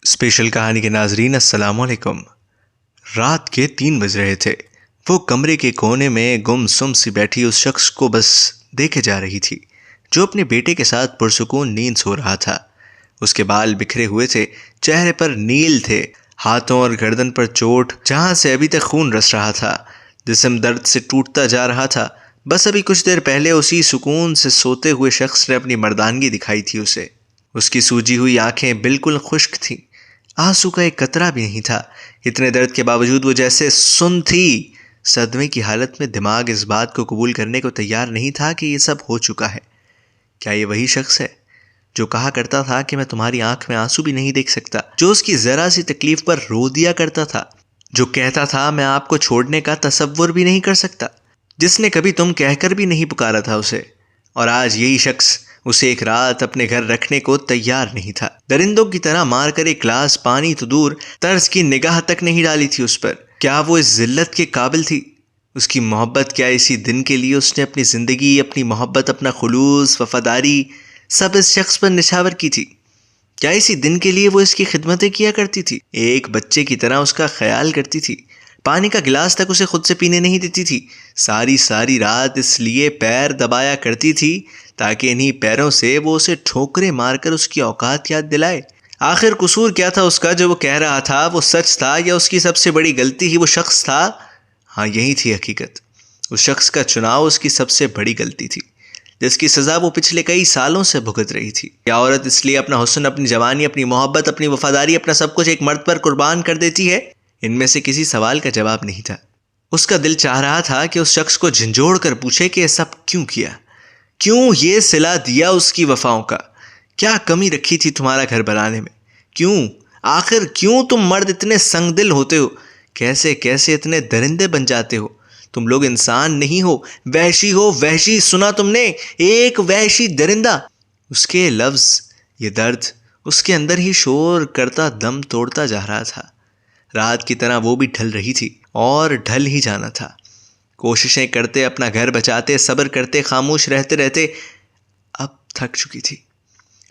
Special کہانی کے ناظرین السلام علیکم۔ رات کے 3 بج رہے تھے۔ وہ کمرے کے کونے میں گم سم سی بیٹھی اس شخص کو بس دیکھے جا رہی تھی جو اپنے بیٹے کے ساتھ پرسکون نیند سو رہا تھا۔ اس کے بال بکھرے ہوئے تھے، چہرے پر نیل تھے، ہاتھوں اور گردن پر چوٹ جہاں سے ابھی تک خون رس رہا تھا، جسم درد سے ٹوٹتا جا رہا تھا۔ بس ابھی کچھ دیر پہلے اسی سکون سے سوتے ہوئے شخص نے اپنی مردانگی دکھائی تھی اسے۔ اس کی سوجی ہوئی آنکھیں بالکل خشک تھیں، آنسو کا ایک قطرہ بھی نہیں تھا۔ اتنے درد کے باوجود وہ جیسے سن تھی۔ صدمے کی حالت میں دماغ اس بات کو قبول کرنے کو تیار نہیں تھا کہ یہ سب ہو چکا ہے۔ کیا یہ وہی شخص ہے جو کہا کرتا تھا کہ میں تمہاری آنکھ میں آنسو بھی نہیں دیکھ سکتا، جو اس کی ذرا سی تکلیف پر رو دیا کرتا تھا، جو کہتا تھا میں آپ کو چھوڑنے کا تصور بھی نہیں کر سکتا، جس نے کبھی تم کہہ کر بھی نہیں پکارا تھا اسے، اور آج یہی شخص اسے ایک رات اپنے گھر رکھنے کو تیار نہیں تھا۔ درندوں کی طرح مار کر ایک گلاس پانی تو دور، طرز کی نگاہ تک نہیں ڈالی تھی اس پر۔ کیا وہ اس ذلت کے قابل تھی؟ اس کی محبت کیا اسی دن کے لیے اس نے اپنی زندگی، اپنی محبت، اپنا خلوص، وفاداری سب اس شخص پر نچھاور کی تھی؟ کیا اسی دن کے لیے وہ اس کی خدمتیں کیا کرتی تھی؟ ایک بچے کی طرح اس کا خیال کرتی تھی، پانی کا گلاس تک اسے خود سے پینے نہیں دیتی تھی، ساری رات اس لیے پیر دبایا کرتی تھی تاکہ انہی پیروں سے وہ اسے ٹھوکریں مار کر اس کی اوقات یاد دلائے۔ آخر قصور کیا تھا اس کا جو وہ کہہ رہا تھا وہ سچ تھا، یا اس کی سب سے بڑی غلطی ہی وہ شخص تھا؟ ہاں، یہی تھی حقیقت۔ اس شخص کا چناؤ اس کی سب سے بڑی غلطی تھی، جس کی سزا وہ پچھلے کئی سالوں سے بھگت رہی تھی۔ کیا عورت اس لیے اپنا حسن، اپنی جوانی، اپنی محبت، اپنی وفاداری، اپنا سب کچھ ایک مرد پر قربان کر دیتی ہے؟ ان میں سے کسی سوال کا جواب نہیں تھا۔ اس کا دل چاہ رہا تھا کہ اس شخص کو جھنجھوڑ کر پوچھے کہ یہ سب کیوں کیا؟ کیوں یہ صلہ دیا اس کی وفاؤں کا؟ کیا کمی رکھی تھی تمہارا گھر بنانے میں؟ کیوں؟ آخر کیوں تم مرد اتنے سنگ دل ہوتے ہو؟ کیسے اتنے درندے بن جاتے ہو؟ تم لوگ انسان نہیں ہو، وحشی ہو، وحشی۔ سنا تم نے؟ ایک وحشی درندہ۔ اس کے لفظ، یہ درد اس کے اندر ہی شور کرتا دم توڑتا جا رہا تھا۔ رات کی طرح وہ بھی ڈھل رہی تھی اور ڈھل ہی جانا تھا۔ کوششیں کرتے، اپنا گھر بچاتے، صبر کرتے، خاموش رہتے اب تھک چکی تھی۔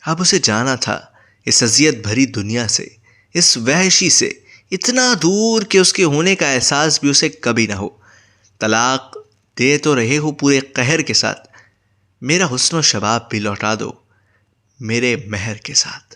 اب اسے جانا تھا اس اذیت بھری دنیا سے، اس وحشی سے، اتنا دور کہ اس کے ہونے کا احساس بھی اسے کبھی نہ ہو۔ طلاق دے تو رہے ہو پورے قہر کے ساتھ، میرا حسن و شباب بھی لوٹا دو میرے مہر کے ساتھ۔